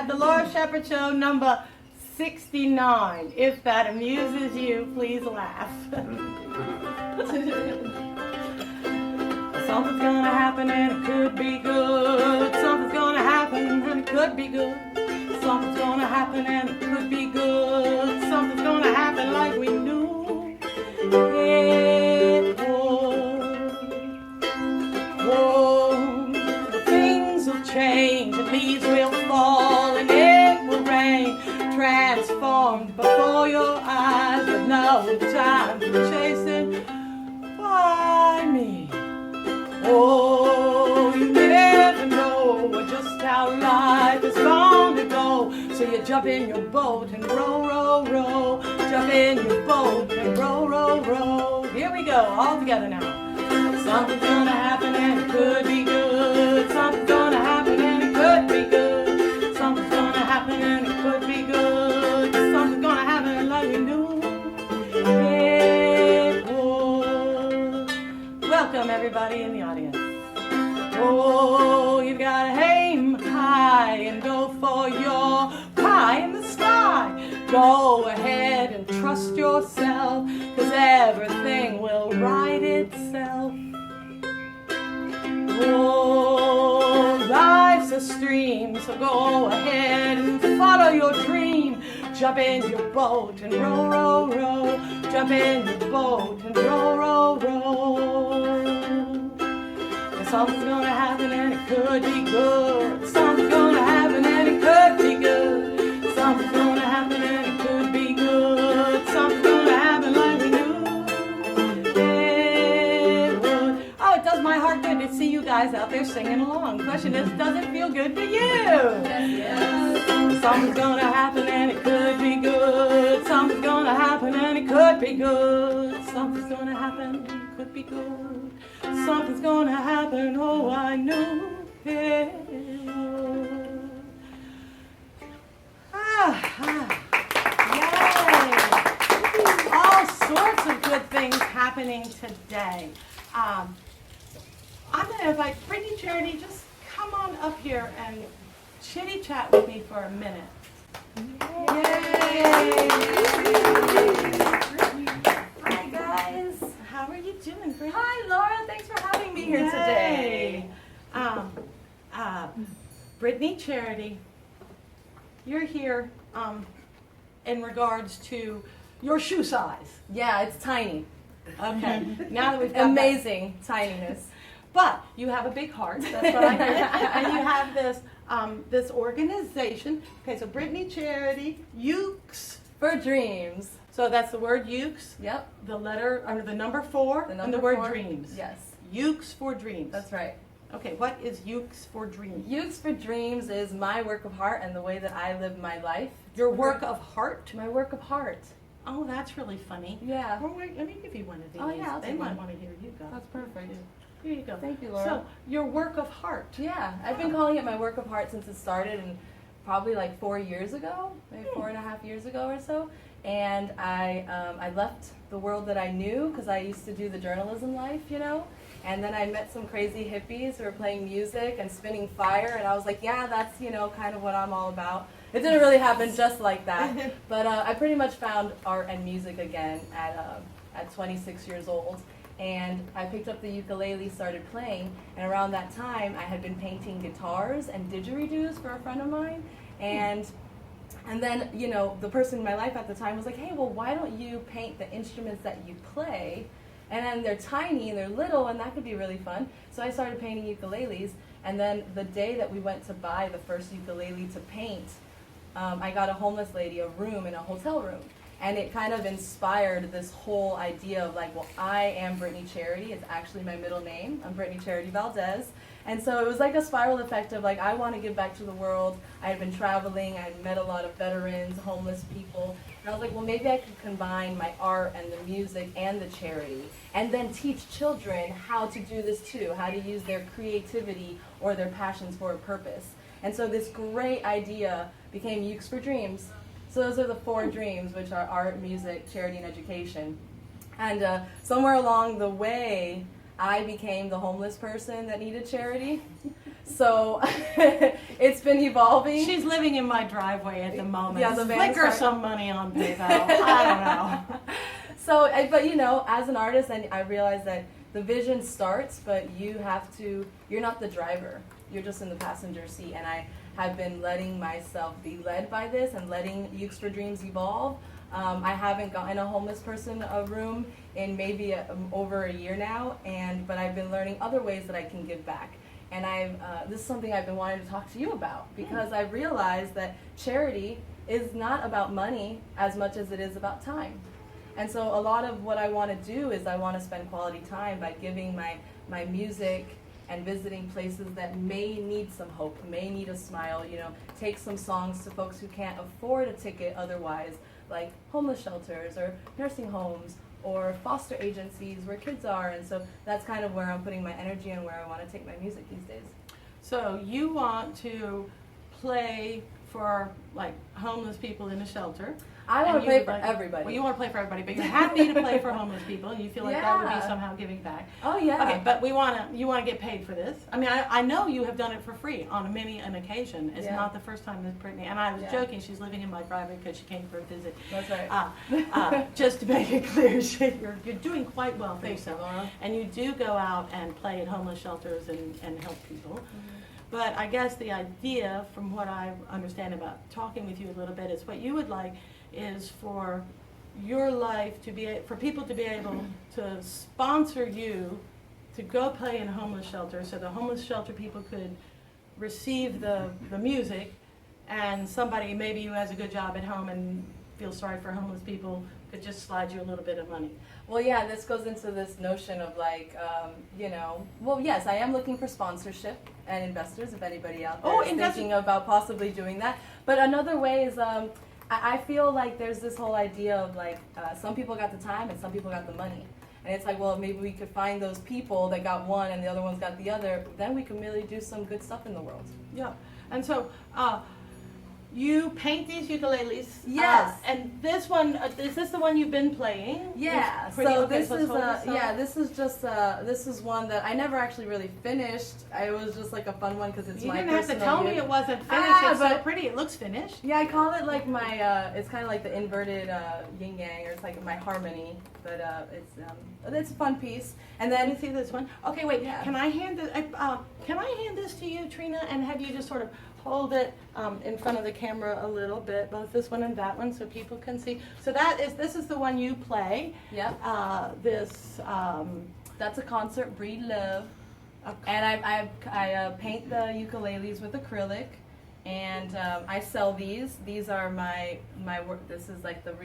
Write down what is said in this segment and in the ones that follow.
at the Laura Shepherd Show number 69. If that amuses you, please laugh. Something's gonna happen and it could be good. Something's gonna happen and it could be good. Something's gonna happen and it could be good. Something's gonna happen like we knew it would. Whoa, things will change and leaves will fall and it will rain. Transformed before your eyes, but no time for chasing by me. Oh, you never know just how life is going to go. So you jump in your boat and row, row, row. Jump in your boat and row, row, row. Here we go, all together now. Something's gonna happen and it could be good. Something's gonna happen and it could be good. Something's gonna happen and it could be good. Something's gonna happen like we knew it would. Welcome everybody in the audience. Oh, you gotta aim high and go for your pie in the sky. Go ahead and trust yourself, 'cause everything will right itself. Oh, life's a stream, so go ahead and follow your dream. Jump in your boat and row, row, row. Jump in your boat and row, row, row. Something's gonna happen and it could be good. Something's gonna happen and it could be good. Something's gonna happen and it could be good. Something's gonna happen like we knew it would. Oh, it does my heart good to see you guys out there singing along. The question is, does it feel good to you? Yes. Something's gonna happen and it could be good. Something's gonna happen and it could be good. Something's gonna happen and it could be good. Something's gonna happen, oh, I knew it would. Yay! All sorts of good things happening today. I'm gonna invite Britney Charity, just come on up here and chitty chat with me for a minute. Yay! Hi guys. How are you doing, Britney? Hi, Laura. Thanks for having me here today. Britney Charity, you're here in regards to your shoe size. Yeah, it's tiny. Okay. Now that we've got amazing tininess. But you have a big heart. That's what I heard. And you have this this organization. Okay, so Britney Charity, Yukes For dreams. So that's the word Yukes. Yep. The letter under the number 4 and the word dreams. Yes. Yukes for dreams. That's right. Okay, what is Yukes for dreams? Yukes for dreams is my work of heart and the way that I live my life. Your work of heart? My work of heart. Oh, that's really funny. Yeah. Well, wait, let me give you one of these. Oh, yeah, I'll they take might one. want to hear you go. That's perfect. Here you go. Thank you, Laura. So, your work of heart. Yeah, I've been calling it my work of heart since it started, and probably like 4 years ago, maybe 4.5 years ago or so. And I left the world that I knew because I used to do the journalism life, you know. And then I met some crazy hippies who were playing music and spinning fire, and I was like, yeah, that's, you know, kind of what I'm all about. It didn't really happen just like that, but I pretty much found art and music again at 26 years old. And I picked up the ukulele, started playing, and around that time I had been painting guitars and didgeridoos for a friend of mine. And then, you know, the person in my life at the time was like, hey, well, why don't you paint the instruments that you play? And then they're tiny and they're little, and that could be really fun. So I started painting ukuleles, and then the day that we went to buy the first ukulele to paint, I got a homeless lady a room in a hotel room. And it kind of inspired this whole idea of like, well, I am Britney Charity. It's actually my middle name. I'm Britney Charity Valdez. And so it was like a spiral effect of like, I want to give back to the world. I had been traveling. I had met a lot of veterans, homeless people. And I was like, well, maybe I could combine my art and the music and the charity and then teach children how to do this too, how to use their creativity or their passions for a purpose. And so this great idea became Yukes for Dreams. So those are the 4 dreams, which are art, music, charity, and education. And somewhere along the way, I became the homeless person that needed charity. So it's been evolving. She's living in my driveway at the moment. Yeah, the van Flick is her parked. some money on PayPal. I don't know. So, but you know, as an artist, I realize that the vision starts, but you're not the driver. You're just in the passenger seat. And I have been letting myself be led by this and letting Yukes for Dreams evolve. I haven't gotten a homeless person a room in maybe over a year now, but I've been learning other ways that I can give back. And this is something I've been wanting to talk to you about, because I realized that charity is not about money as much as it is about time. And so a lot of what I want to do is I want to spend quality time by giving my music and visiting places that may need some hope, may need a smile, you know, take some songs to folks who can't afford a ticket otherwise, like homeless shelters or nursing homes or foster agencies where kids are. And so that's kind of where I'm putting my energy and where I want to take my music these days. So you want to play for like homeless people in a shelter. I want to play for everybody. Well, you want to play for everybody, but you're happy to play for homeless people, and you feel like that would be somehow giving back. Oh yeah. Okay, but you want to get paid for this. I mean, I know you have done it for free on many an occasion. It's not the first time with Britney. And I was joking. She's living in my driveway because she came for a visit. That's right. Just to make it clear, you're doing quite well for Thanks, yourself, Laura. and you do go out and play at homeless shelters and help people. Mm-hmm. But I guess the idea, from what I understand about talking with you a little bit, is what you would like is for your life to be, for people to be able to sponsor you to go play in a homeless shelter, so the homeless shelter people could receive the music, and somebody maybe who has a good job at home and feels sorry for homeless people could just slide you a little bit of money. Well, yeah, this goes into this notion of like, you know, well, yes, I am looking for sponsorship and investors, if anybody out there is thinking about possibly doing that. But another way is, I feel like there's this whole idea of like, some people got the time and some people got the money. And it's like, well, maybe we could find those people that got one and the other ones got the other. Then we can really do some good stuff in the world. Yeah, and so you paint these ukuleles. Yes. And this one, is this the one you've been playing? Yeah. So this is one that I never actually really finished. It was just like a fun one because it's my personal. You didn't have to tell me it wasn't finished. It's so pretty. It looks finished. Yeah, I call it like my. It's kind of like the inverted yin yang, or it's like my harmony. But it's a fun piece. And then you see this one. Okay, wait. Yeah. Can I hand this to you, Trina, and have you just sort of hold it in front of the camera a little bit, both this one and that one, so people can see. So this is the one you play. Yep. That's a concert, Breed Love. And I paint the ukuleles with acrylic, and I sell these. These are my work. This is like the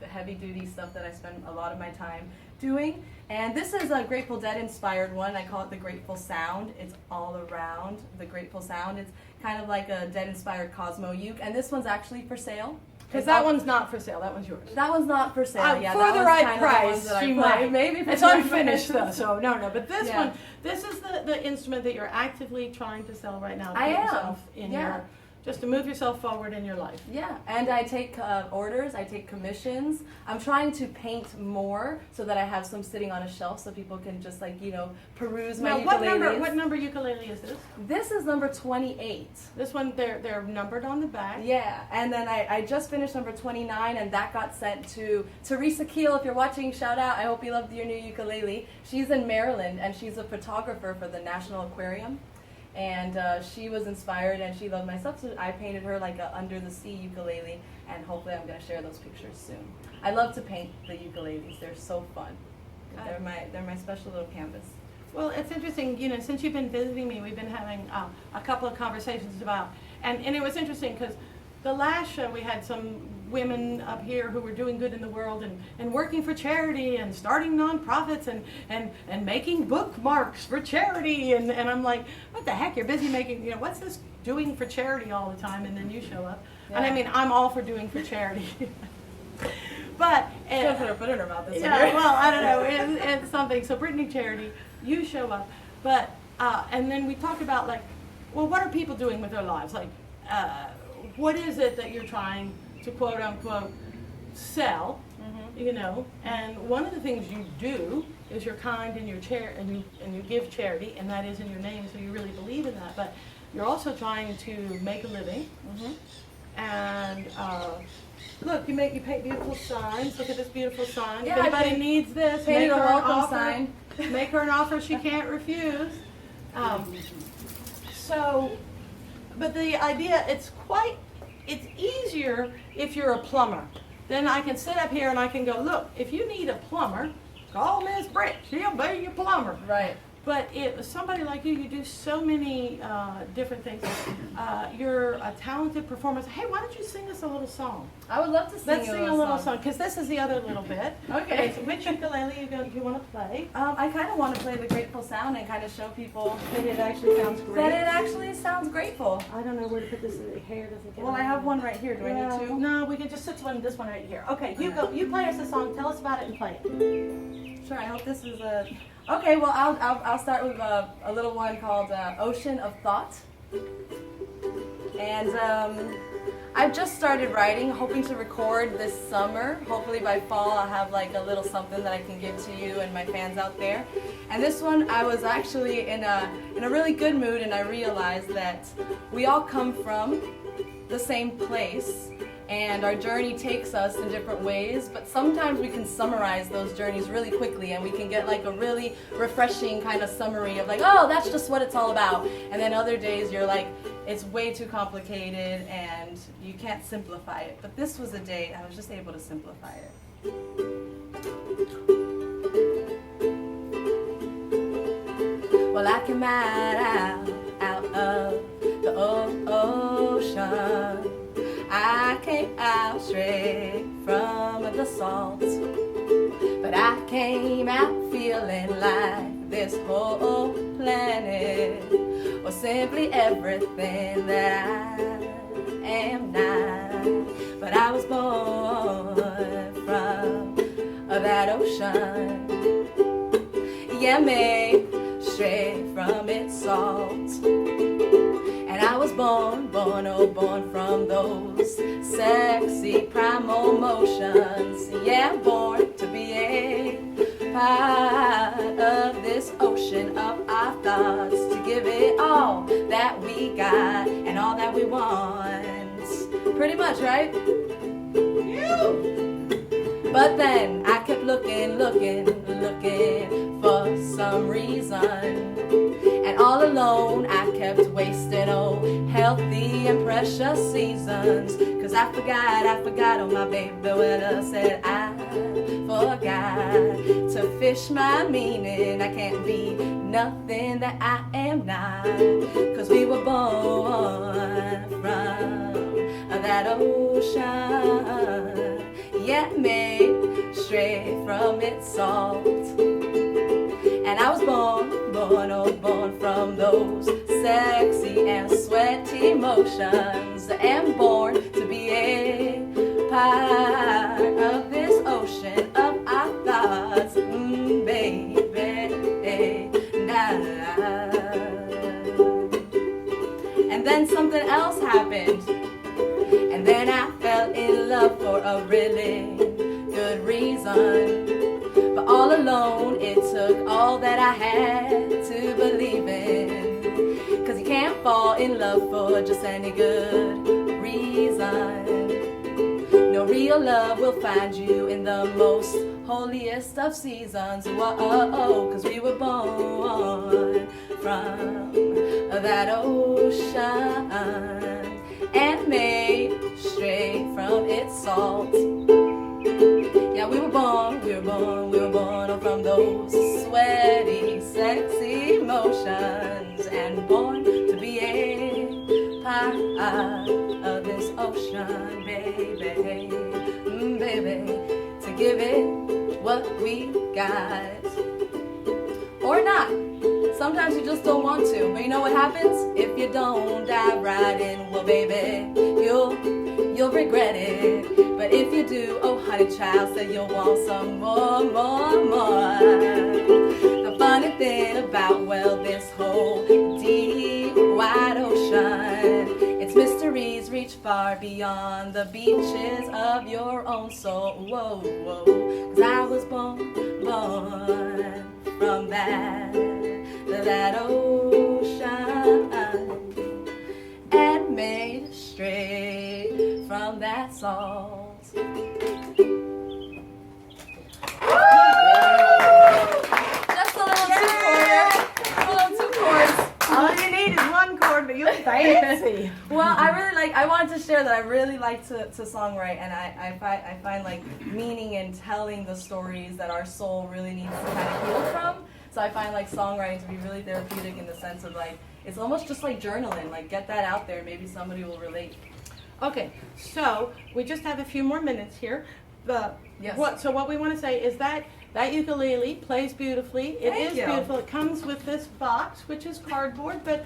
heavy duty stuff that I spend a lot of my time doing. And this is a Grateful Dead inspired one. I call it the Grateful Sound. It's all around the Grateful Sound. It's kind of like a Dead inspired Cosmo uke. And this one's actually for sale. Because that one's not for sale. That one's yours. That one's not for sale. Yeah, for the right price, you might. Maybe it's unfinished though. So no. But this one, this is the instrument that you're actively trying to sell right now. Just to move yourself forward in your life. Yeah, and I take orders, I take commissions. I'm trying to paint more so that I have some sitting on a shelf so people can just like, you know, peruse my ukuleles. What number ukulele is this? This is number 28. This one, they're numbered on the back. Yeah, and then I just finished number 29, and that got sent to Teresa Keel. If you're watching, shout out. I hope you loved your new ukulele. She's in Maryland, and she's a photographer for the National Aquarium. And she was inspired and she loved my stuff, so I painted her like a under the sea ukulele, and hopefully I'm going to share those pictures soon. I love to paint the ukuleles. They're so fun. They're my special little canvas. Well, it's interesting, you know, since you've been visiting me, we've been having a couple of conversations about, and it was interesting because the last show we had some women up here who were doing good in the world and working for charity and starting nonprofits and making bookmarks for charity, and I'm like, what the heck, you're busy making, you know, what's this doing for charity all the time, and then you show up. Yeah. And I mean, I'm all for doing for charity. But put her foot in her mouth this yeah, well, I don't know, it's something. So Britney charity, you show up, but and then we talked about like, well, what are people doing with their lives? Like, what is it that you're trying to quote unquote sell, you know, and one of the things you do is you're kind and you give charity, and that is in your name, so you really believe in that. But you're also trying to make a living, and look, you paint beautiful signs. Look at this beautiful sign. Yeah, if anybody needs this, painted make a her an welcome offer. sign. Make her an offer she can't refuse. But the idea, it's easier if you're a plumber. Then I can sit up here and I can go, look, if you need a plumber, call Miss Britt. She'll be your plumber. Right. But somebody like you do so many different things. You're a talented performer. Hey, why don't you sing us a little song? I would love to sing. Let's sing a little song, because this is the other little bit. Okay. Which ukulele you want to play? I kind of want to play the grateful sound and kind of show people That it actually sounds great. that it actually sounds grateful. I don't know where to put this. The hair doesn't get. Well, I have one right here. Do I need to? No, we can just sit this one right here. Okay, you go. You play us a song. Tell us about it and play it. Sure. I hope this is a. Okay. Well, I'll start with a little one called "Ocean of Thought," and I've just started writing, hoping to record this summer. Hopefully by fall I'll have like a little something that I can give to you and my fans out there. And this one, I was actually in a really good mood, and I realized that we all come from the same place, and our journey takes us in different ways, but sometimes we can summarize those journeys really quickly, and we can get like a really refreshing kind of summary of like, oh, that's just what it's all about. And then other days you're like, it's way too complicated and you can't simplify it. But this was a day I was just able to simplify it. Well, I came out of the ocean. I came out straight from the salt. But I came out feeling like this whole planet was simply everything that I am not. But I was born from that ocean. Yeah, made straight from its salt. And I was born from those sexy primal motions. Yeah, born to be a part of this ocean of our thoughts, to give it all that we got and all that we want. Pretty much, right? But then I kept looking for some reason. And all alone I kept wasting healthy and precious seasons. Cause I forgot on my baby when I said I forgot to fish my meaning. I can't be nothing that I am not. Cause we were born from that ocean. Yeah, made straight from its salt. And I was born from those sexy and sweaty motions, and born to be a part of this ocean of our thoughts, baby. And then something else happened, and then I fell in love for a really good reason. But all alone, it took all that I had to believe in. Cause you can't fall in love for just any good reason. No real love will find you in the most holiest of seasons. Whoa, cause we were born from that ocean and made straight from its salt. Yeah, we were born from those sweaty, sexy motions, and born to be a part of this ocean, baby, baby, to give it what we got, or not. Sometimes you just don't want to, but you know what happens? If you don't dive right in, well, baby, you'll regret it. But if you do, oh honey child, say you'll want some more. The funny thing about, well, this whole deep wide ocean, its mysteries reach far beyond the beaches of your own soul. Whoa, whoa. 'Cause I was born from that ocean and made straight from that salt. Just a little two chords. All you need is one chord, but you're fancy. Well, I wanted to share that I really like to songwrite, and I find like meaning in telling the stories that our soul really needs to kind of heal from. So I find like songwriting to be really therapeutic in the sense of like, it's almost just like journaling, like get that out there, maybe somebody will relate. Okay, so we just have a few more minutes here. Yes. What we want to say is that ukulele plays beautifully. It Thank is you. beautiful. It comes with this box, which is cardboard, but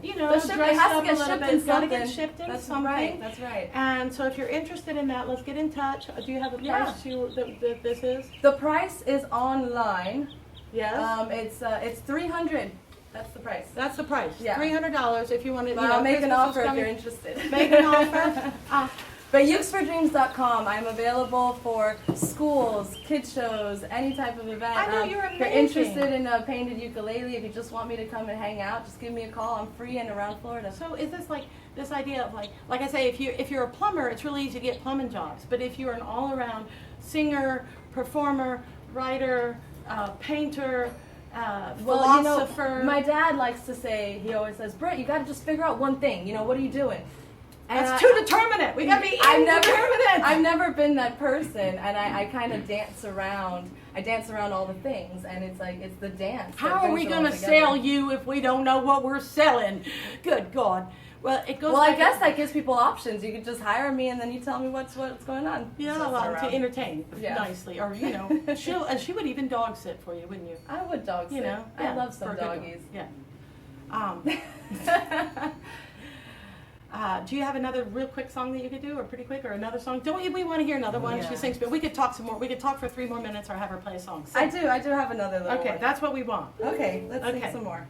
you know, But shipping dressed has to up get a little shipped bit. in It's got to get something. shipped in That's something. right. That's right. And so, if you're interested in that, let's get in touch. Do you have a price that this is? The price is online. Yes. It's $300. That's the price. That's the price. Yeah. $300 if you want to. But I'll make an Christmas is offer if coming. you're interested. Make an offer. But yukesfordreams.com. I'm available for schools, kid shows, any type of event. I know you're If you're amazing. interested in a painted ukulele, if you just want me to come and hang out, just give me a call. I'm free and around Florida. So is this like this idea of like I say, if you're a plumber, it's really easy to get plumbing jobs. But if you're an all-around singer, performer, writer, painter, philosopher, my dad likes to say, he always says, Britt, you got to just figure out one thing. You know, what are you doing? And that's too determinate. We got to be indeterminate. I've never been that person, and I kind of dance around. I dance around all the things, and it's like it's the dance. How are we going to sell you if we don't know what we're selling? Good God. Well, it goes. Well, I back guess that gives people options. You could just hire me, and then you tell me what's going on. Yeah, Just well, around. to entertain Yeah. nicely, or she would even dog sit for you, wouldn't you? I would dog sit. Yeah, I love some for a good doggies. dog. Yeah. Do you have another real quick song that you could do, or pretty quick, or another song? Don't we want to hear another one? Yeah. She sings, but we could talk some more. We could talk for 3 more minutes, or have her play a song. Sing. I do have another little Okay, one. that's what we want. Okay, let's Okay. sing some more.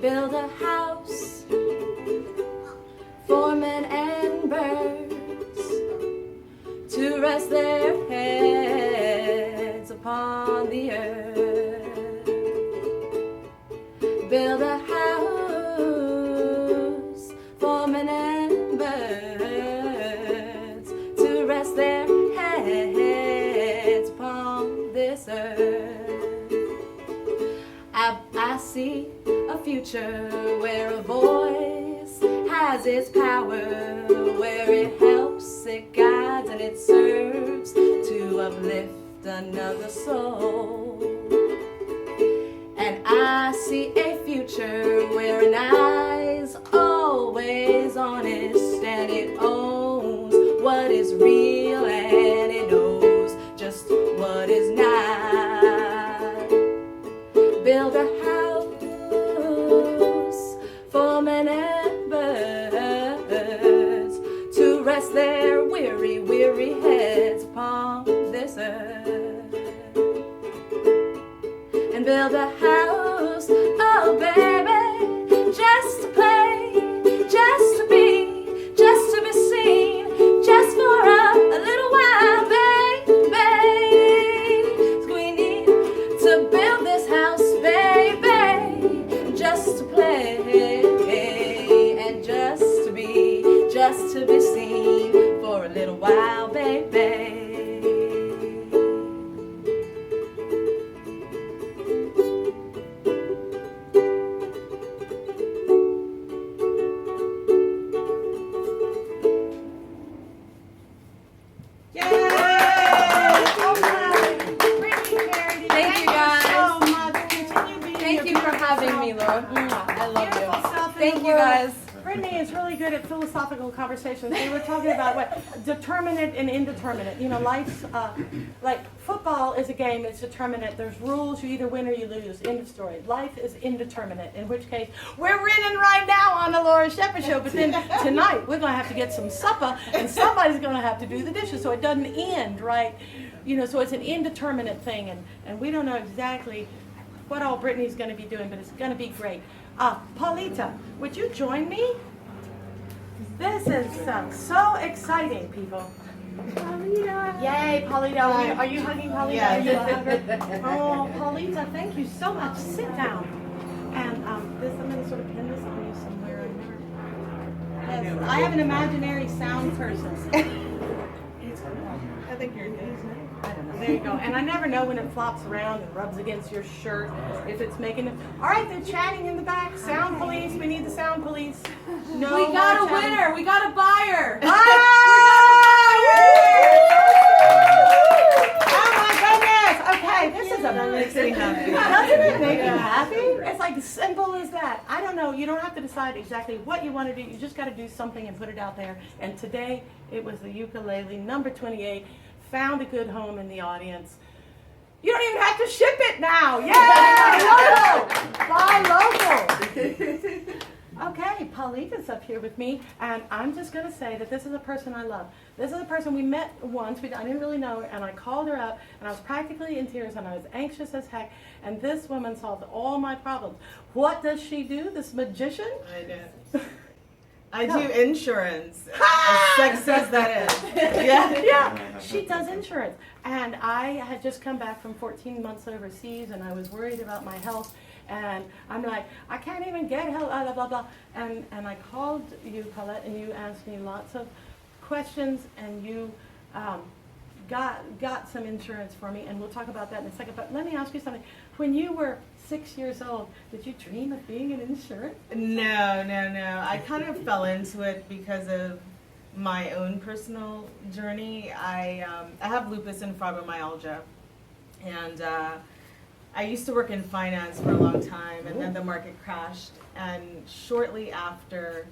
Build a house for men and birds to rest their heads upon the earth. Build a house for men and birds to rest their heads upon this earth. I see a future where a voice has its power, where it helps, it guides, and it serves to uplift another soul. And I see a future where an eye's always honest, and it owns what is real, and it knows just what is not. Build a house for men and birds to rest their weary, weary heads upon this earth. And build a house, oh baby, just to play, just to be, just to be seen, just for a little while, baby. So we need to build this house, baby, just to play and just to be seen for a little while, baby. Thank you for having me, Laura. I love you. Thank you guys. Brittany is really good at philosophical conversations. We were talking about what determinate and indeterminate. You know, life's like football is a game that's determinate. There's rules. You either win or you lose. End of story. Life is indeterminate. In which case, we're winning right now on the Laura Shepherd Show. But then tonight we're going to have to get some supper, and somebody's going to have to do the dishes, so it doesn't end right. You know, so it's an indeterminate thing, and we don't know exactly what all Brittany's going to be doing, but it's going to be great. Paulita, would you join me? This is so exciting, people. Paulita. Yay, Paulita. Are you hugging Paulita? Yes. Oh, Paulita, thank you so much. Sit down. And I'm going to sort of pin this on you somewhere. Yes, I have an imaginary sound person. I think you're good. I don't know. There you go. And I never know when it flops around and rubs against your shirt if it's making it. All right, they're chatting in the back. Sound police. We need the sound police. No. We got a winner. We got a buyer. Oh my goodness. Okay, this is amazing. Doesn't it make you happy? It's like simple as that. I don't know. You don't have to decide exactly what you want to do. You just got to do something and put it out there. And today it was the ukulele number 28. Found a good home in the audience. You don't even have to ship it now. Yay! Local! Buy local. Okay, Paulita's up here with me, and I'm just going to say that this is a person I love. This is a person we met once. I didn't really know her, and I called her up, and I was practically in tears, and I was anxious as heck, and this woman solved all my problems. What does she do, this magician? I do. I do insurance, as sexy as that is. Yeah, she does insurance. And I had just come back from 14 months overseas, and I was worried about my health. And I'm like, I can't even get help, blah, blah, blah. And I called you, Paulette, and you asked me lots of questions, and you got some insurance for me, and we'll talk about that in a second. But let me ask you something. When you were 6 years old, did you dream of being an insurance? No. I kind of fell into it because of my own personal journey. I have lupus and fibromyalgia, and I used to work in finance for a long time, and then the market crashed. And shortly after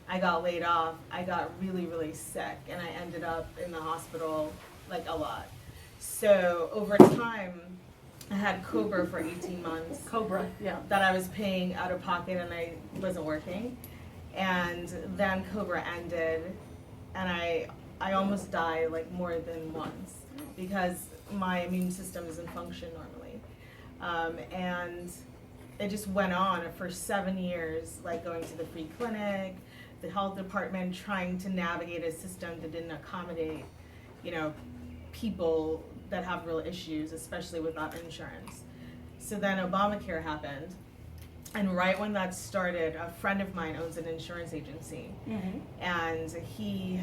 I got laid off, I got really, really sick, and I ended up in the hospital like a lot. So over time, I had Cobra for 18 months. Cobra, yeah. That I was paying out of pocket, and I wasn't working. And then Cobra ended, and I almost died like more than once because my immune system doesn't function normally. And it just went on for 7 years, like going to the free clinic, the health department, trying to navigate a system that didn't accommodate, people that have real issues, especially without insurance. So then Obamacare happened, and right when that started, a friend of mine owns an insurance agency, and he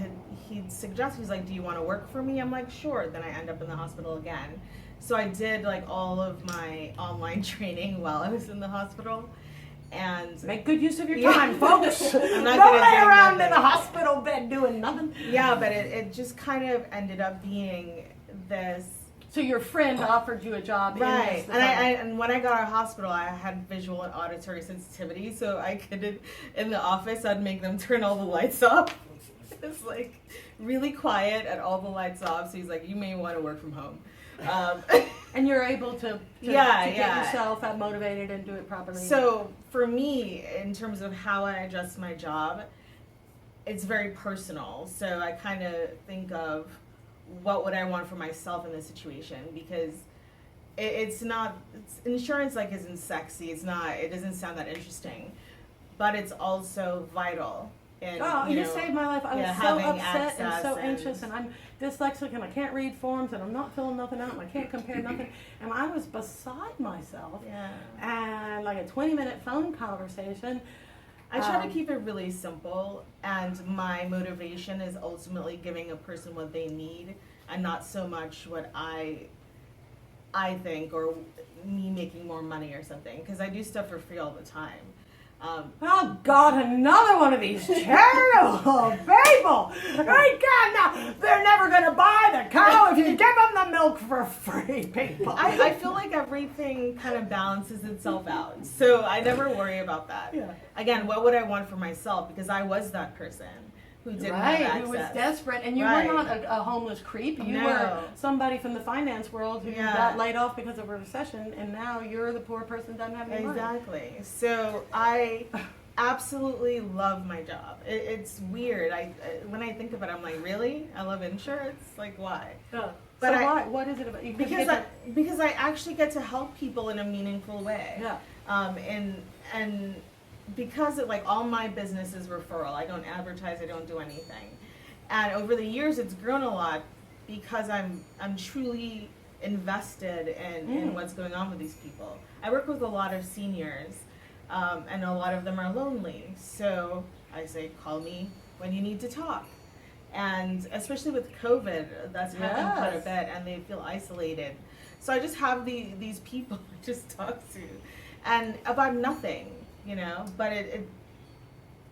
suggested, he's like, do you want to work for me? I'm like, sure. Then I end up in the hospital again. So I did like all of my online training while I was in the hospital. And make good use of your time, folks. I'm not Don't gonna lay do around nothing. in the hospital bed doing nothing. Yeah, but it just kind of ended up being this. So your friend offered you a job Right, in this and when I got out of hospital, I had visual and auditory sensitivity, so I could, in the office, I'd make them turn all the lights off. It's like really quiet and all the lights off, so he's like, you may want to work from home. And you're able to get yourself motivated and do it properly. So for me, in terms of how I adjust my job, it's very personal. So I kind of think of what would I want for myself in this situation, because it's insurance like isn't sexy. It doesn't sound that interesting, but it's also vital. And, you saved my life. I was so upset and so and anxious, and I'm dyslexic, and I can't read forms, and I'm not filling nothing out, and I can't compare nothing, and I was beside myself. Yeah. And like a 20-minute phone conversation. I try to keep it really simple, and my motivation is ultimately giving a person what they need, and not so much what I think, or me making more money or something, because I do stuff for free all the time. Oh God, another one of these charitable people. They can't now. They're never going to buy the cow if you give them the milk for free, people. I feel like everything kind of balances itself out. So I never worry about that. Yeah. Again, what would I want for myself? Because I was that person who didn't have access. Who was desperate, and you Right. were not a homeless creep. You No. were somebody from the finance world who Yeah. got laid off because of a recession, and now you're the poor person who doesn't have any money. Exactly. So I absolutely love my job. It's weird. When I think of it, I'm like, really? I love insurance? Like, why? Yeah. But So I- why? What is it about? You Because I actually get to help people in a meaningful way. Yeah. And because it, like, all my business is referral. I don't advertise. I don't do anything. And over the years, it's grown a lot because I'm truly invested in what's going on with these people. I work with a lot of seniors, and a lot of them are lonely. So I say, call me when you need to talk. And especially with COVID, that's happened quite a Yes. bit, and they feel isolated. So I just have these people I just talk to, and about nothing, you know, but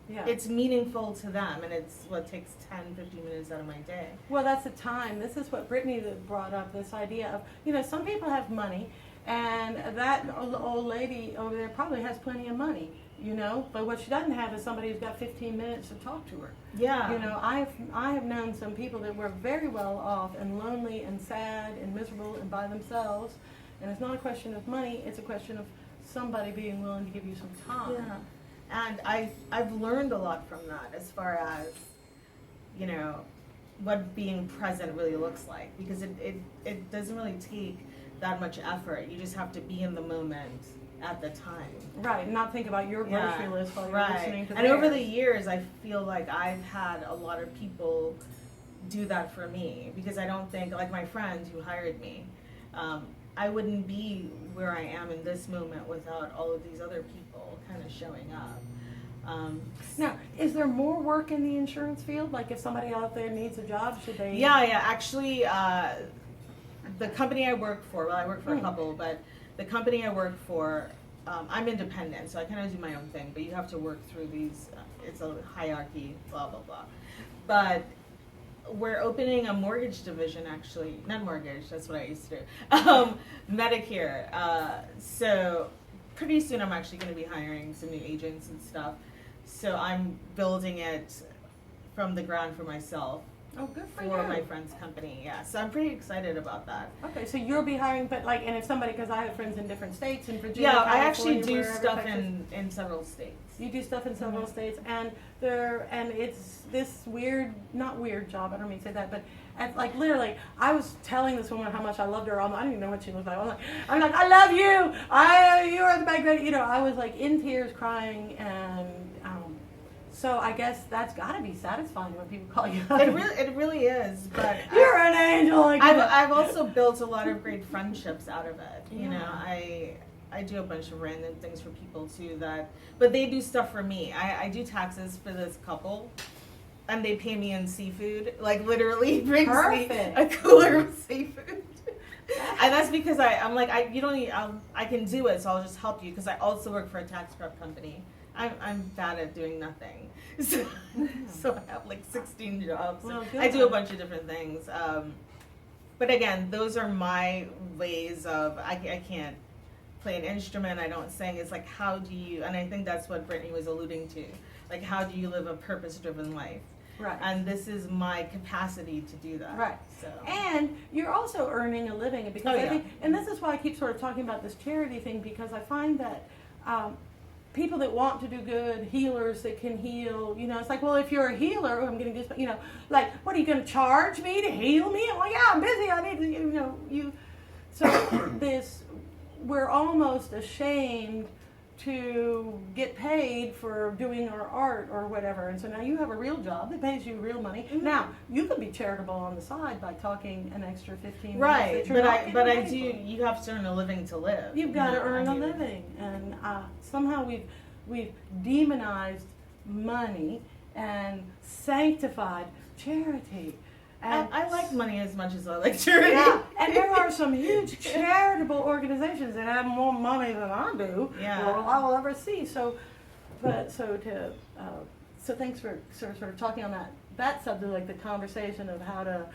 Yeah. it's meaningful to them, and it's what takes 10, 15 minutes out of my day. Well, that's the time. This is what Britney brought up, this idea of, some people have money, and that old lady over there probably has plenty of money, but what she doesn't have is somebody who's got 15 minutes to talk to her. Yeah. I have known some people that were very well off and lonely and sad and miserable and by themselves, and it's not a question of money, it's a question of somebody being willing to give you some time. Yeah. And I've learned a lot from that as far as, what being present really looks like, because it doesn't really take that much effort. You just have to be in the moment at the time. Right, and not think about your grocery list while you're listening to And over theirs. the years, I feel like I've had a lot of people do that for me, because I don't think, like my friend who hired me, I wouldn't be where I am in this moment without all of these other people kind of showing up. Now, is there more work in the insurance field? Like if somebody out there needs a job, should they? Yeah. Actually, the company I work for, well, I work for a couple, but the company I work for, I'm independent, so I kind of do my own thing, but you have to work through these, it's a hierarchy, blah, blah, blah. But we're opening a mortgage division, actually, not mortgage, that's what I used to do, Medicare. So pretty soon I'm actually going to be hiring some new agents and stuff. So I'm building it from the ground for myself. Oh, good for For you. my friend's company, yeah. So I'm pretty excited about that. Okay, so you'll be hiring, but and if somebody, because I have friends in different states, in Virginia, Yeah, I actually California, do wherever, stuff Texas. in several states. You do stuff in several Mhm. states, and it's this weird, not weird job. I don't mean to say that, but literally, I was telling this woman how much I loved her. I didn't even know what she looked like. I'm like, I love you. You are the best. I was like in tears, crying, and so I guess that's got to be satisfying when people call you. It really is, but You're an angel. I've also built a lot of great friendships out of it. Yeah. I do a bunch of random things for people too, but they do stuff for me. I do taxes for this couple, and they pay me in seafood. Like literally brings me Perfect. a cooler of seafood. And that's because I'm like, I can do it, so I'll just help you, because I also work for a tax prep company. I'm bad at doing nothing. So I have like 16 jobs. Well, I do a good. bunch of different things. But again, those are my ways of, I can't play an instrument, I don't sing. It's like, how do you, and I think that's what Britney was alluding to, like, how do you live a purpose-driven life? Right. And this is my capacity to do that. Right. So. And you're also earning a living, because Oh, I yeah. think, and this is why I keep sort of talking about this charity thing, because I find that people that want to do good, healers that can heal, it's like, well, if you're a healer, I'm getting this, like, what are you going to charge me to heal me? I'm like, yeah, I'm busy. I need to, So we're almost ashamed to get paid for doing our art or whatever. And so now you have a real job that pays you real money. Mhm. Now, you can be charitable on the side by talking an extra 15 Right, minutes. that you're not but I getting do. paid for. You have to earn a living to live. You've got to earn I a mean, living, and somehow we've demonized money and sanctified charity. And I like money as much as I like charity. yeah, and there are some huge charitable organizations that have more money than I do, Yeah. or I will ever see. So but so so thanks for sort of talking on that subject, like the conversation of how to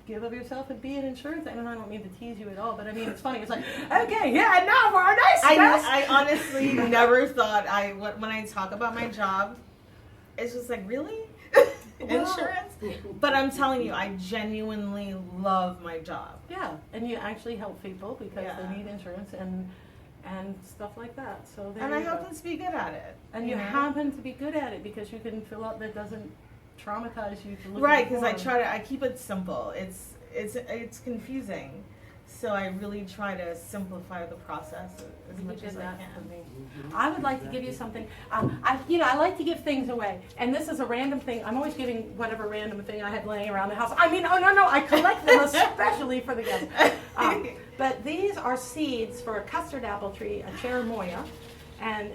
give of yourself and be an insurance. And I don't mean to tease you at all, but I mean it's funny. It's like, okay, yeah, and now for our nice guest. I honestly never thought when I talk about my job, it's just like, really? Insurance? But I'm telling you, I genuinely love my job. Yeah, and you actually help people because Yeah. they need insurance and stuff like that. So there And I you go. happen to be good at it. And you happen to be good at it because you can fill out that doesn't traumatize you to look Right, at the because form. I keep it simple. It's confusing, so I really try to simplify the process as You much did as I that can. for me. I would like to give you something. I like to give things away, and this is a random thing. I'm always giving whatever random thing I have laying around the house. I mean, oh no, I collect them especially for the guests. But these are seeds for a custard apple tree, a cherimoya, and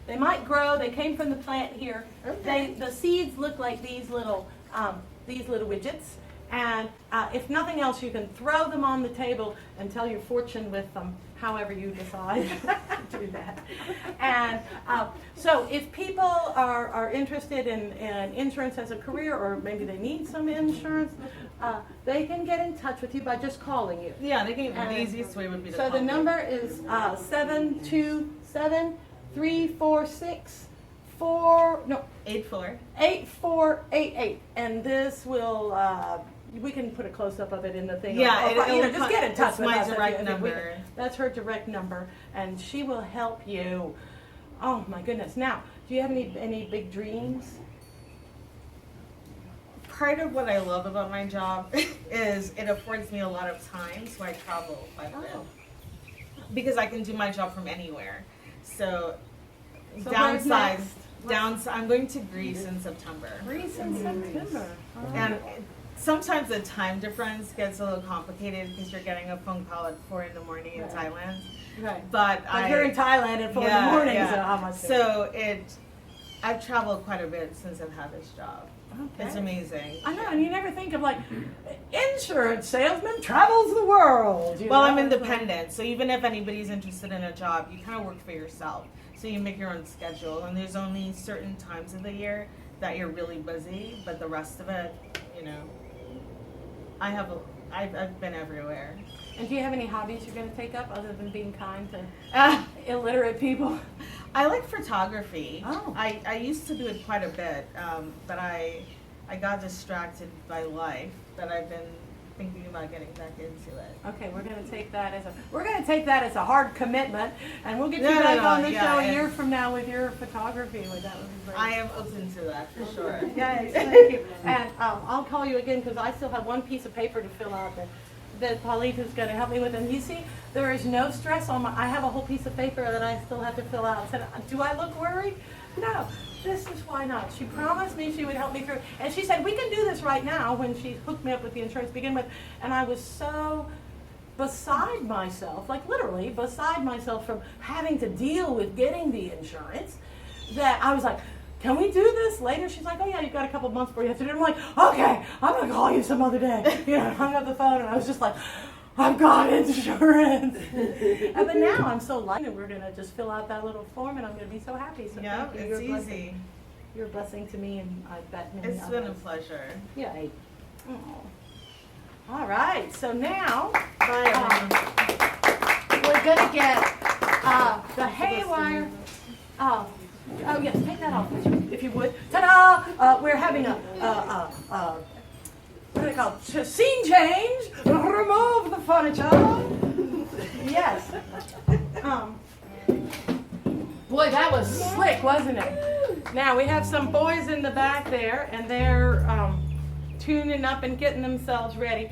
they might grow. They came from the plant here. Okay. The seeds look like these little widgets. And if nothing else, you can throw them on the table and tell your fortune with them, however you decide to do that. And so if people are interested in insurance as a career, or maybe they need some insurance, they can get in touch with you by just calling you. Yeah, the easiest way would be to So call the me. number is 727-346 8488, and this will we can put a close up of it in the thing. Yeah, Just get in touch it's with my us if direct you- if we can. number. That's her direct number, and she will help you. Oh my goodness! Now, do you have any big dreams? Part of what I love about my job is it affords me a lot of time, so I travel quite a bit. Because I can do my job from anywhere. So So where's downside, next? I'm going to Greece in September. Greece in September. And sometimes the time difference gets a little complicated because you're getting a phone call at 4 in the morning in Right. Thailand. Right. But You're in Thailand at 4 in the morning, so how much? I've traveled quite a bit since I've had this job. Okay. It's amazing. I know, and you never think of like insurance salesman travels the world. Well, I'm independent, so even if anybody's interested in a job, you kind of work for yourself. So you make your own schedule, and there's only certain times of the year that you're really busy, but the rest of it, I've been everywhere. And do you have any hobbies you're going to take up other than being kind to illiterate people? I like photography. Oh. I used to do it quite a bit, but I got distracted by life. But I've been thinking about getting back into it. Okay, we're going to take that as a hard commitment, and we'll get you No, back no, on the yeah, show a and- year from now with your photography. That would be great. I am open to that for sure. Yay, thank you. And I'll call you again because I still have one piece of paper to fill out that Paulita's going to help me with. And you see, there is no stress on I have a whole piece of paper that I still have to fill out. I said, do I look worried? No. This is why not. She promised me she would help me through. And she said, we can do this right now when she hooked me up with the insurance to begin with. And I was so beside myself, like literally beside myself from having to deal with getting the insurance, that I was like, can we do this later? She's like, oh yeah, you've got a couple months before you have to do it. I'm like, okay, I'm going to call you some other day. I hung up the phone and I was just like, I've got insurance. But now I'm so light and we're going to just fill out that little form and I'm going to be so happy. So Yeah, thank you. it's You're a blessing. easy. You're a blessing to me and I bet many It's been a others. pleasure. Yay. Oh. All right, so now Bye, everyone. we're going to get the Haywire. Oh yes, take that off, if you would. Ta-da! We're having a what do they call it? Scene change. Remove the furniture. Yes. Boy, that was slick, wasn't it? Now we have some boys in the back there, and they're tuning up and getting themselves ready.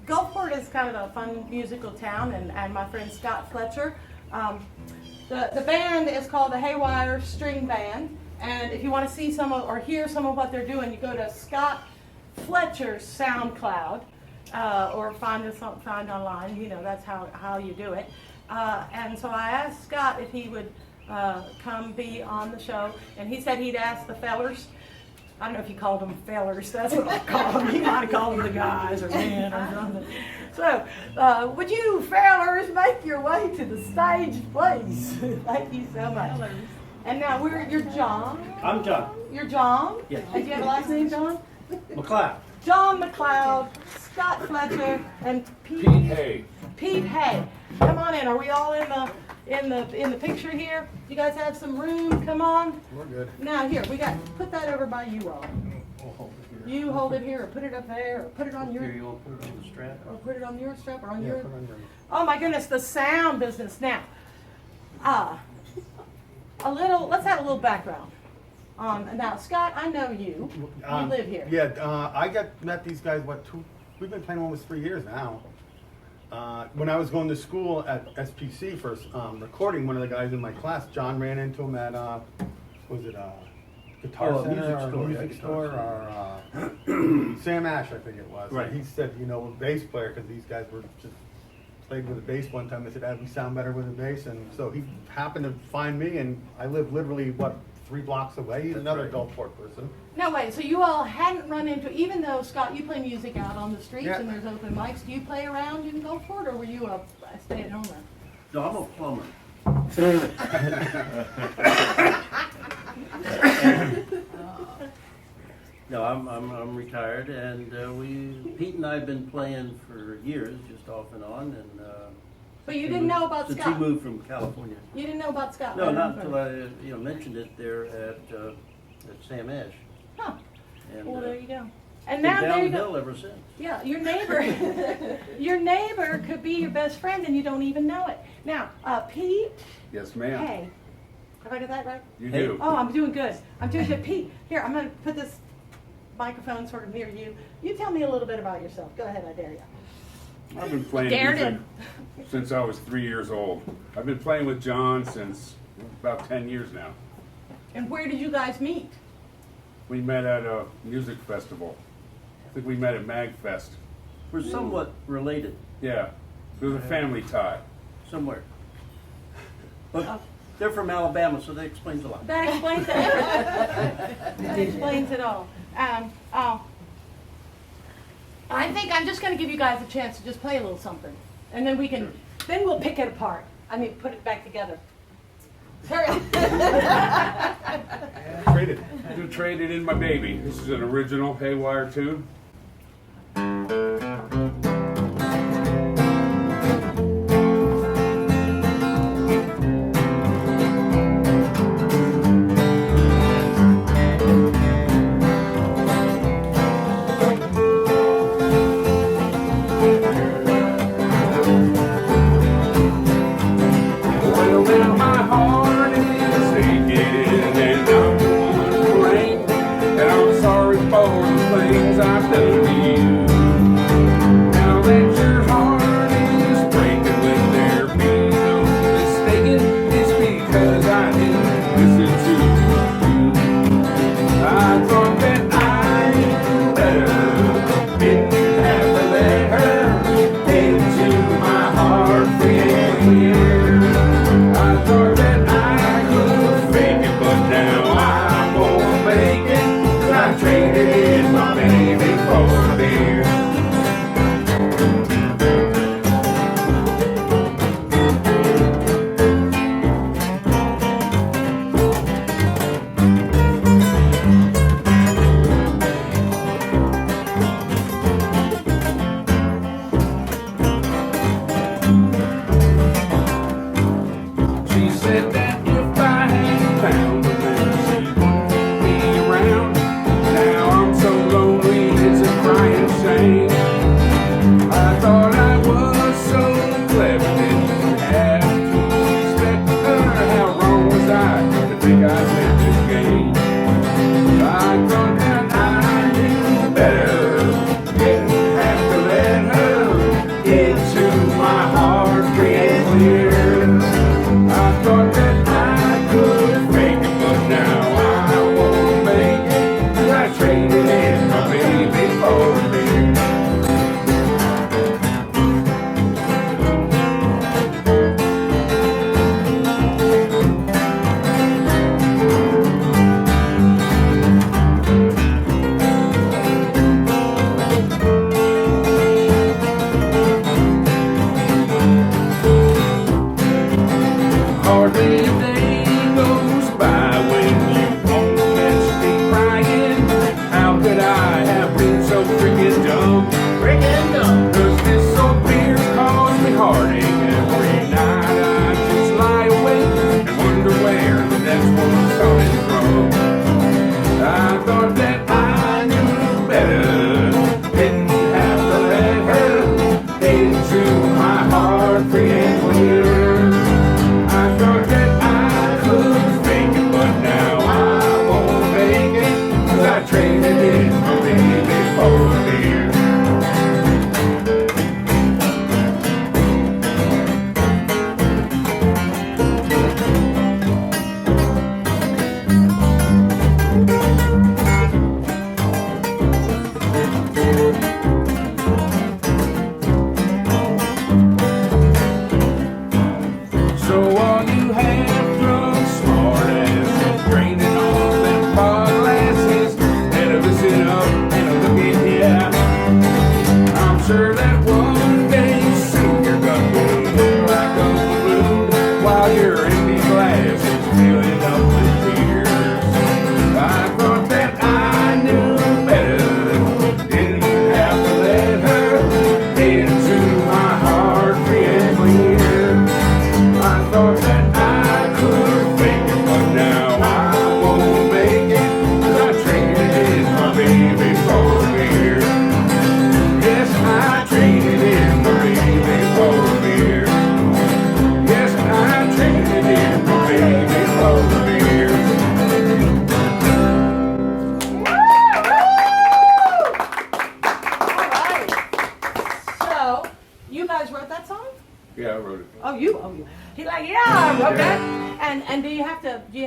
Gulfport is kind of a fun musical town, and my friend Scott Fletcher. The band is called the Haywire String Band, and if you want to see some of, or hear some of what they're doing, you go to Scott Fletcher's SoundCloud, or find online. That's how you do it. And so I asked Scott if he would come be on the show, and he said he'd ask the fellers I don't know if you called them fellers. That's what I call them. You might have called them the guys or men or something. So, would you fellers make your way to the stage, please? Thank you so much. And now you're John. I'm John. You're John? Yes. And do you have a last name, John? McLeod. John McLeod, Scott Fletcher, and Pete Hay. Pete Hay. Come on in. Are we all in the picture here? You guys have some room? Come on. We're good. Now here, put that over by you all. You hold it here, or put it up there, or put it on Here, your, you want to put it on the strap? or put it on your strap, or on Yeah, your. put on your. Oh my goodness, the sound business. Now, let's have a little background. Now, Scott, I know you. You live here. Yeah, I met these guys, we've been playing almost 3 years now. When I was going to school at SPC for recording, one of the guys in my class, John, ran into him at, Guitar Oh, a Center music or store, music yeah, store, Guitar or Sam Ash, I think it was. Right. He said, a bass player, because these guys were just played with a bass one time. I said, we sound better with a bass, and so he happened to find me, and I live literally 3 blocks away. He's another Gulfport person. No, wait, so you all hadn't run into, even though, Scott, you play music out on the streets Yeah. and there's open mics, do you play around in Gulfport, or were you a stay-at-homer? No, I'm a plumber. No, I'm retired, and Pete and I have been playing for years, just off and on, and. But you didn't know about since Scott? he moved from California. You didn't know about Scott? No, right? not until I mentioned it there at Sam Ash. Huh, And well, there you go. And been now there you go. downhill ever since. Yeah, your neighbor could be your best friend and you don't even know it. Now, Pete, Yes, ma'am. hey, have I got that right? You Hey. do. Oh, I'm doing good. I'm doing good. Pete, here, I'm going to put this microphone sort of near you. You tell me a little bit about yourself. Go ahead, I dare you. I've been playing Dared music him. since I was 3 years old. I've been playing with John since about 10 years now. And where did you guys meet? We met at a music festival. I think we met at MagFest. We're somewhat related, Yeah, there's a family tie. somewhere. But they're from Alabama, so that explains a lot. That explains it. That explains it all. I think I'm just going to give you guys a chance to just play a little something, and then then we'll pick it apart. I mean, put it back together. Hurry up. Traded. You traded in my baby. This is an original Haywire tune. Well, now my heart is aching and I'm wondering, and I'm sorry for the things I've done.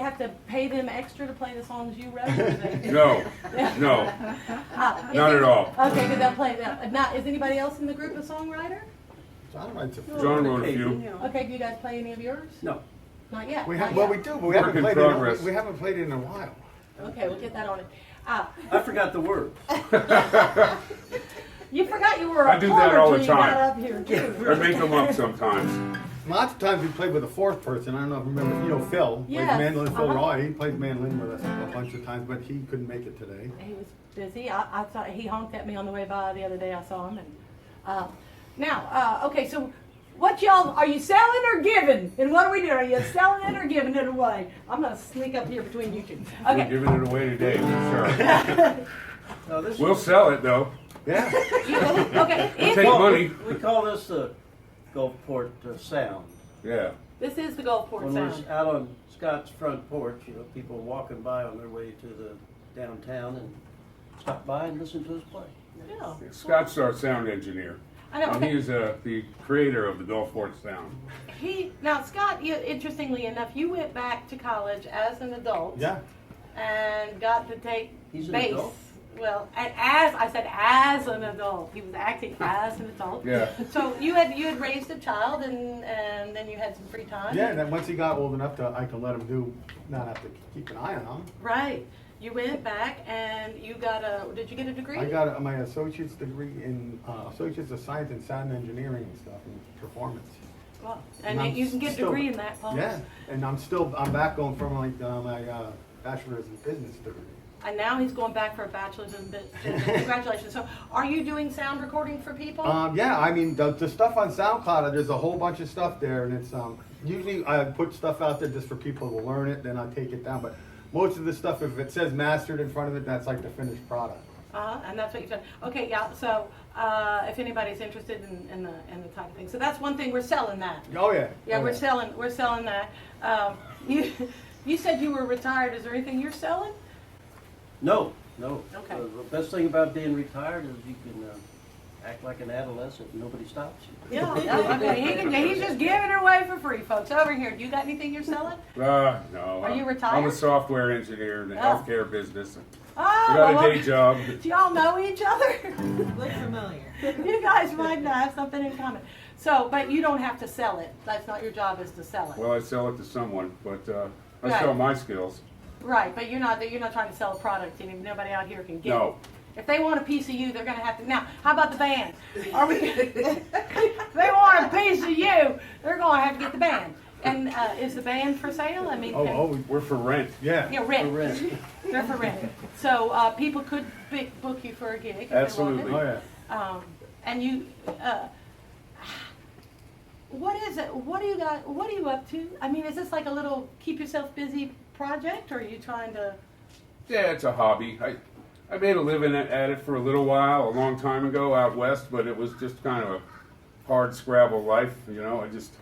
have to pay them extra to play the songs you wrote? Or they- No, no, Ah, not at all. Okay, good. They'll play that. Not is anybody else in the group a songwriter? John writes a few. John wrote a few. Okay, do you guys play any of yours? No. Not yet. We not have, well, yet. we do, but we Work haven't in played progress. it. We haven't played it in a while. Okay, we'll get that on it. Ah, I forgot the words. you forgot you were a I do that plumber all the till you got time. up here too. I make them up sometimes. Lots of times we played with a fourth person. I don't know if you remember, Phil. Yes, Plays mandolin. Phil uh-huh. Roy. He plays mandolin with us a bunch of times, but he couldn't make it today. He was busy. I thought he honked at me on the way by the other day. I saw him. And now, okay. So, what y'all are you selling or giving? And what are we doing? Are you selling it or giving it away? I'm gonna sneak up here between you two. We're Okay. giving it away today for sure. No, this We'll is, sell it though. Yeah. Okay. We'll If- take money. we call this the Gulfport sound. Yeah. This is the Gulfport When sound. we're out on Scott's front porch, people walking by on their way to the downtown and stop by and listen to us play. Yeah. Scott's our sound engineer. I know. And Okay. he is the creator of the Gulfport sound. Now, Scott. Interestingly enough, you went back to college as an adult. Yeah. And got to take He's an bass. adult? Well, as I said, as an adult, he was acting as an adult. Yeah. So you had raised a child, and then you had some free time. Yeah, and then once he got old enough I could let him not have to keep an eye on him. Right. You went back and you got did you get a degree? I got my associate's degree in Associates of Science in Sound Engineering and stuff and performance. Wow. And I'm you can get a still- degree in that, Paul. Yeah, and I'm back going for my bachelor's in business degree. And now he's going back for a bachelor's in business. Congratulations. So are you doing sound recording for people? Yeah, I mean the stuff on SoundCloud. There's a whole bunch of stuff there, and it's usually I put stuff out there just for people to learn it. Then I take it down. But most of the stuff, if it says mastered in front of it, that's like the finished product. And that's what you've done. Okay, yeah. So if anybody's interested in the type of thing, so that's one thing we're selling that. Oh yeah. Yeah, Oh, we're selling that. You said you were retired. Is there anything you're selling? No. Okay. The best thing about being retired is you can act like an adolescent and nobody stops you. Yeah. Okay. He's just giving it away for free, folks. Over here. Do you got anything you're selling? No. Are you I'm retired? a software engineer in the Oh. healthcare business. Oh, I got well, a day job. do y'all know each other? Look familiar. You guys might have something in common. So, but you don't have to sell it. That's not your job, is to sell it. Well, I sell it to someone, but I Right. sell my skills. Right, but you're not trying to sell a product. Nobody out here can get No. it. If they want a piece of you, they're going to have to. Now, how about the band? Are we? If they want a piece of you, they're going to have to get the band. And is the band for sale? I mean, We're for rent. Yeah. rent. For rent. They're for rent. So people could book you for a gig if Absolutely. they Oh wanted. yeah. And you, what is it? What do you got? What are you up to? I mean, is this like a little keep yourself busy project, or are you trying to? Yeah, it's a hobby. I made a living at it for a little while, a long time ago out west, but it was just kind of a hard scrabble life, I just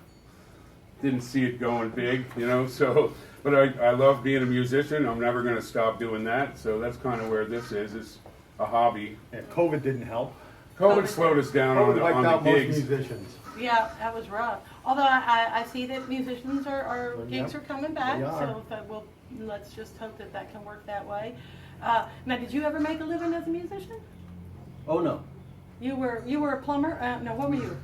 didn't see it going big, so, but I love being a musician. I'm never going to stop doing that, so that's kind of where this is. It's a hobby. Yeah, COVID didn't help. COVID slowed us down COVID wiped on out the most gigs. musicians. Yeah, that was rough. Although I see that musicians are Well, gigs yeah, are coming back, they are. so let's just hope that can work that way. Now, did you ever make a living as a musician? Oh, no. You were a plumber? No, what were you?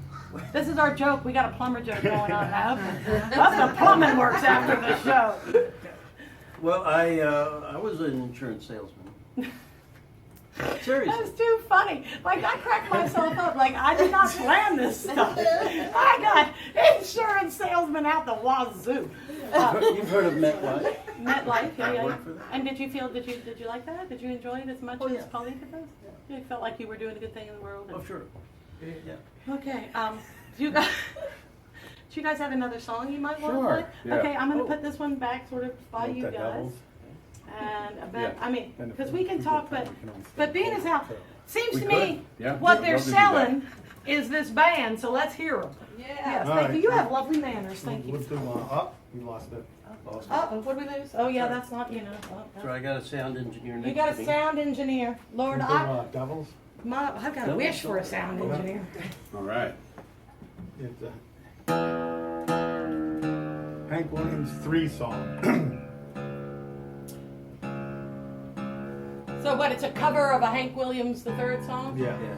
This is our joke. We got a plumber joke going on now. That's the plumbing works after the show. Well, I was an insurance salesman. Seriously. That's too funny. Like, I cracked myself up. Like, I did not plan this stuff. I got insurance salesman out the wazoo. You've heard of MetLife? MetLife, I yeah. worked for them. And did you like that? Did you enjoy it as much Oh, as yeah. Paulita does? You felt like you were doing a good thing in the world? Oh, sure. Yeah. Okay. Do you guys have another song you might want Sure, to play? yeah. Okay, I'm going to put this one back sort of by Want you that guys. doubles? And Yeah. I mean, And if because we we can keep talk, it but tight, we can always but take being it as how to- seems We to could. me Yeah. what We'd they're love to do that. selling is this band. So let's hear them. Yes, All thank right. you. You have lovely manners. Thank We'll you. do up. We lost it. Awesome. Oh, what did we lose? Oh yeah, that's not So I got a sound engineer next You got to a me. sound engineer, Lord. We'll do, I've Devils. got a wish for a sound engineer. All right. It's Hank Williams 3 song. So what? It's a cover of a Hank Williams III song. Yeah. Yeah.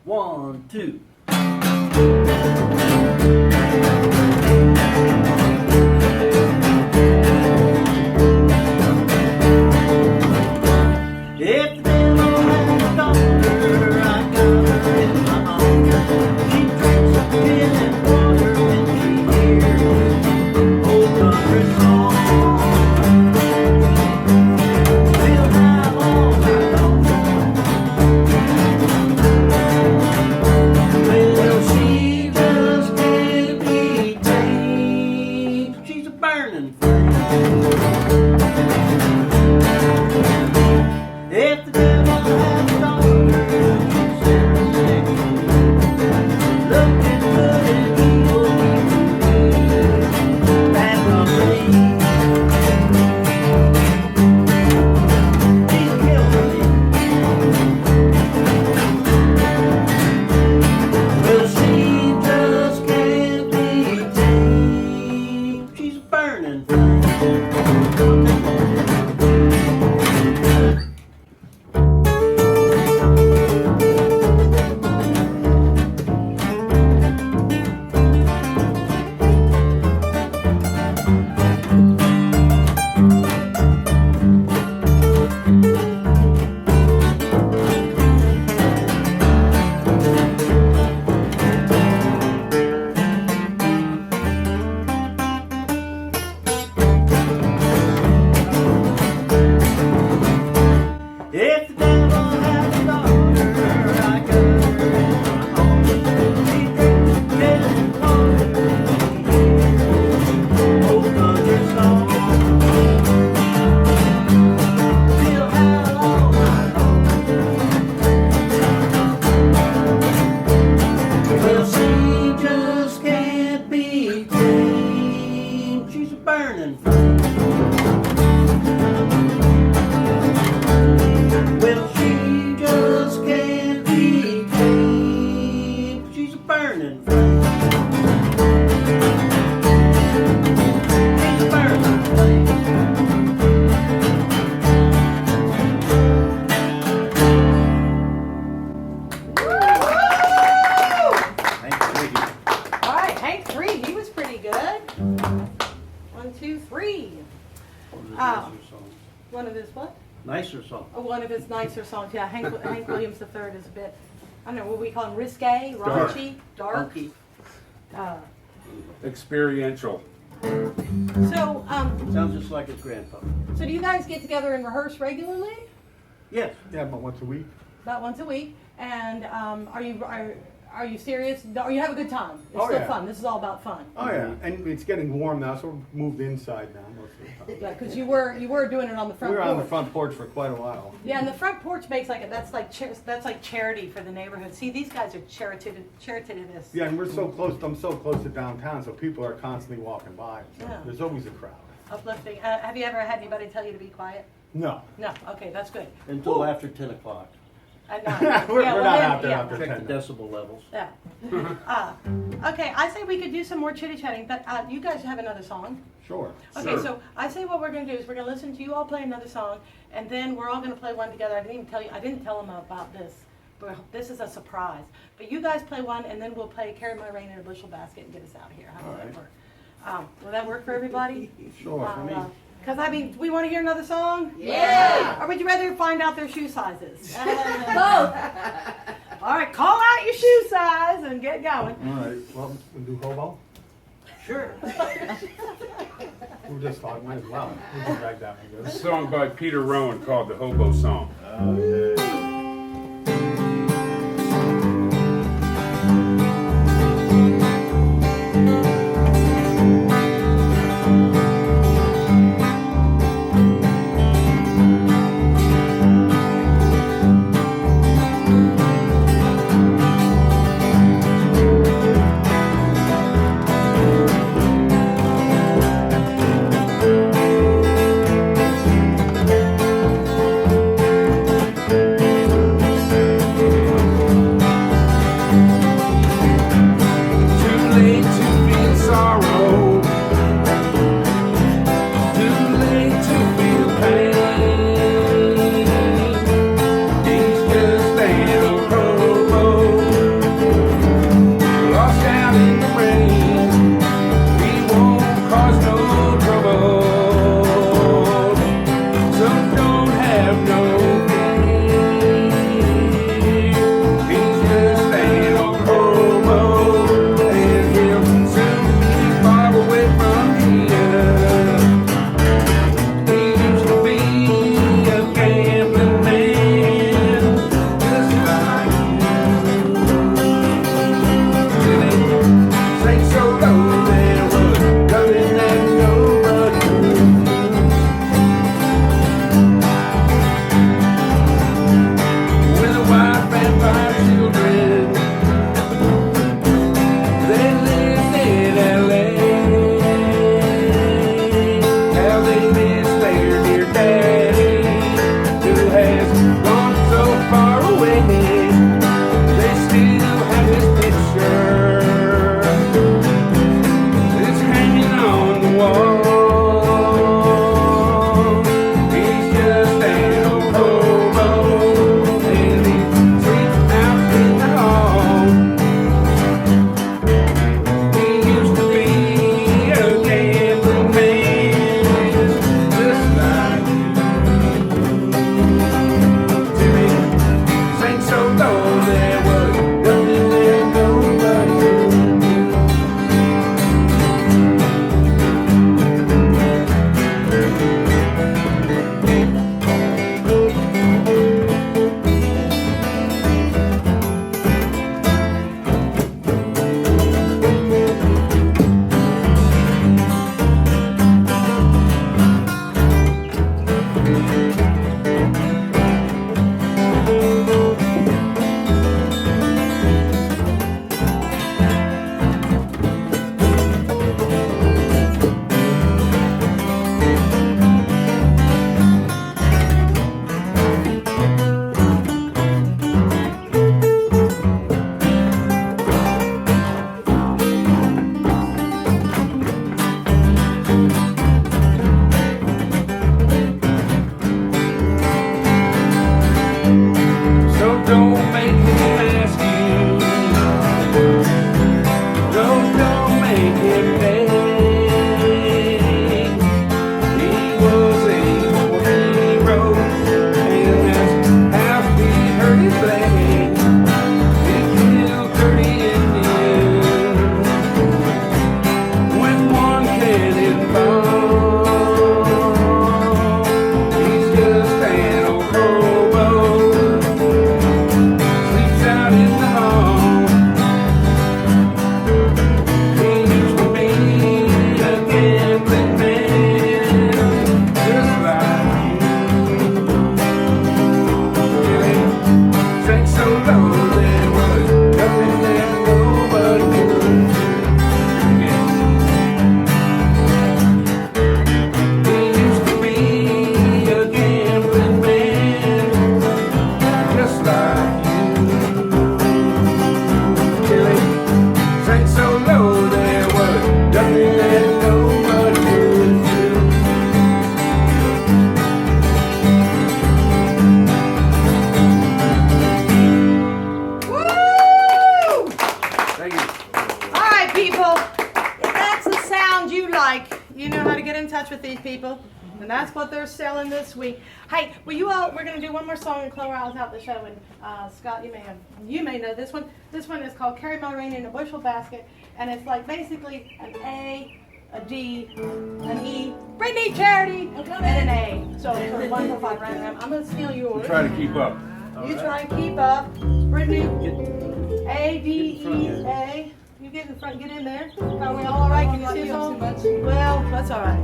1, 2. If the devil had a daughter, I got her in my arms. She drinks a gin and water when she hears old country song. We'll have all night long. Well, she just can't be tamed. She's a burning flame. If the devil had a daughter, she'd sit next to me, looking good and evil, back on me. She's killing me. Well, she just can't be tamed. She's a burning flame. If the devil had a daughter, I got her in my arms. She drinks gin and water when she hears old country song. We'll have all night long. Well, she just can't be tamed. She's a burning flame. Well, she just can't be tamed. She's a burning flame. She's a burning flame. Thank you. All right, Hank 3, he was pretty good. 1, 2, 3. One of his what? Nicer song. Oh, one of his nicer songs. Yeah, Hank Williams III is a bit, I don't know, what we call him, risque, raunchy, dark. Funky. Experiential. So, Sounds just like his grandpa. so do you guys get together and rehearse regularly? Yes. Yeah, about once a week. About once a week. And are you serious? Or you have a good time? It's Oh, still yeah. fun. This is all about fun. Oh yeah, and it's getting warm now, so we're moved inside now most of the time. Yeah, because you were doing it on the front We were porch. on the front porch for quite a while. Yeah, and the front porch makes that's like charity for the neighborhood. See, these guys are charitativists. Yeah, and we're so close. I'm so close to downtown, so people are constantly walking by. So Yeah. there's always a crowd. Uplifting. Have you ever had anybody tell you to be quiet? No, No. Okay, that's good. Until Ooh. after 10 o'clock. we're Yeah, well, not then- out there yeah. after Check 10. the decibel levels. Yeah. Okay, I say we could do some more chitty-chatting, but you guys have another song. Sure. Okay, Sure. so I say what we're going to do is we're going to listen to you all play another song, and then we're all going to play one together. I didn't tell them about this, but this is a surprise. But you guys play one, and then we'll play "Carry My Rain in a Bushel Basket" and get us out of here. How does that work? Will that work for everybody? Sure. For me. Because do we want to hear another song? Yeah. Or would you rather find out their shoe sizes? Both. All right, call out your shoe size and get going. All right. Well, we'll do hobo. Sure. We'll just talk. Might as well. We'll just drag that one. A Good. song by Peter Rowan called The Hobo Song. sorrow. Too late to feel pain. He's just an old rowboat, lost out in the rain. He won't cause no trouble, so don't have no fear. He's just an old rowboat, and he'll soon be far away from here. He used to be a gambling man, just like you. Sang so low there was nothing that nobody knew. With a wife and 5 children, they lived in LA. How they miss their dear daddy, who has gone so far away. They still have his picture, it's hanging on the wall. He's just an old rowboat, and he sleeps out in the hall. He used to be a gambling man, just like you. Timmy sang so low there was nothing that nobody knew. So don't make him ask you. Don't make him beg. He was a war hero, and that's how he hurt his leg. He killed 30 Indians when one cannon fall. He's just an old rowboat, sleeps out in the hall. He used to be a gambling man, just like you. Sang so low there was nothing that nobody knew. He used to be a gambling man, just like you. Sang so low there was nothing that nobody could do. Woo! Thank you. All right, people. If that's the sound you like, you know how to get in touch with these people. And that's what they're selling this week. Hey, well, we're going to do one more song and close out the show. And Scott, you may know this one. This one is called Carry My Rain in a Bushel Basket. And it's like basically an A, a D, an E, Britney, Charity, and an A. So for 1 to 5 random. I'm going to steal yours. Try to keep up. You try and keep up. Brittany, A, D, E, A. You get in front, get in there. Are we all right? Can you see us all? Well, that's all right.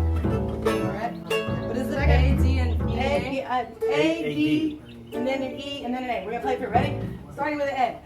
What is it? A, D, and E. A, D, and then an E, and then an A. We're going to play for it. Ready? Starting with an A.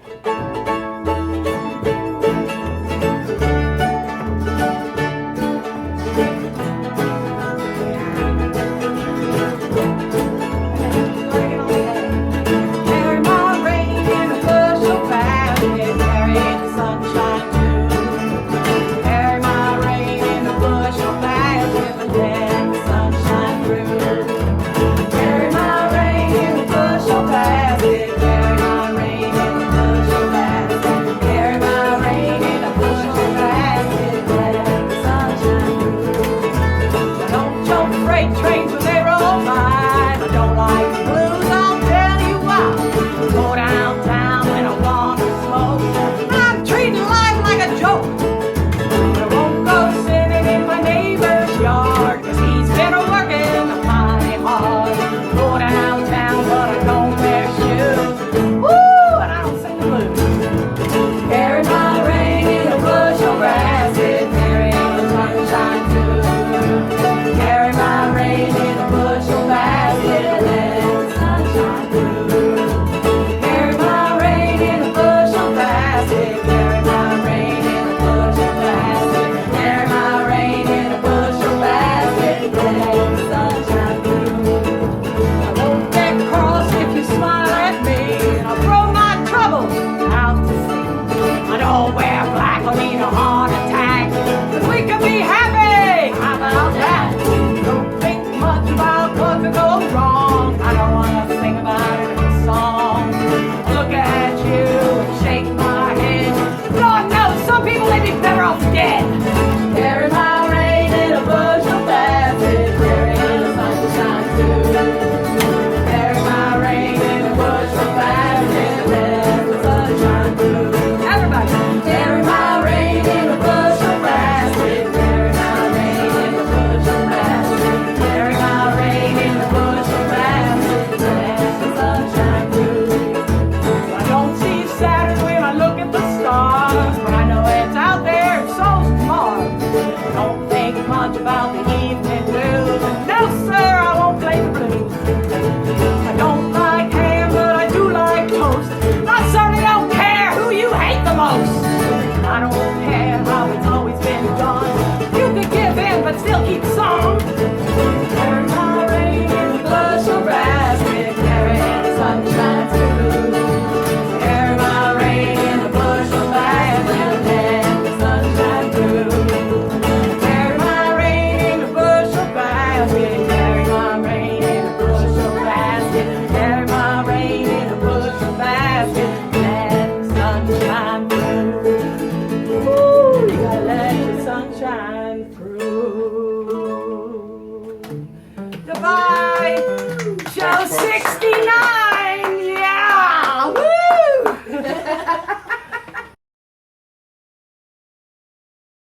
folks. 60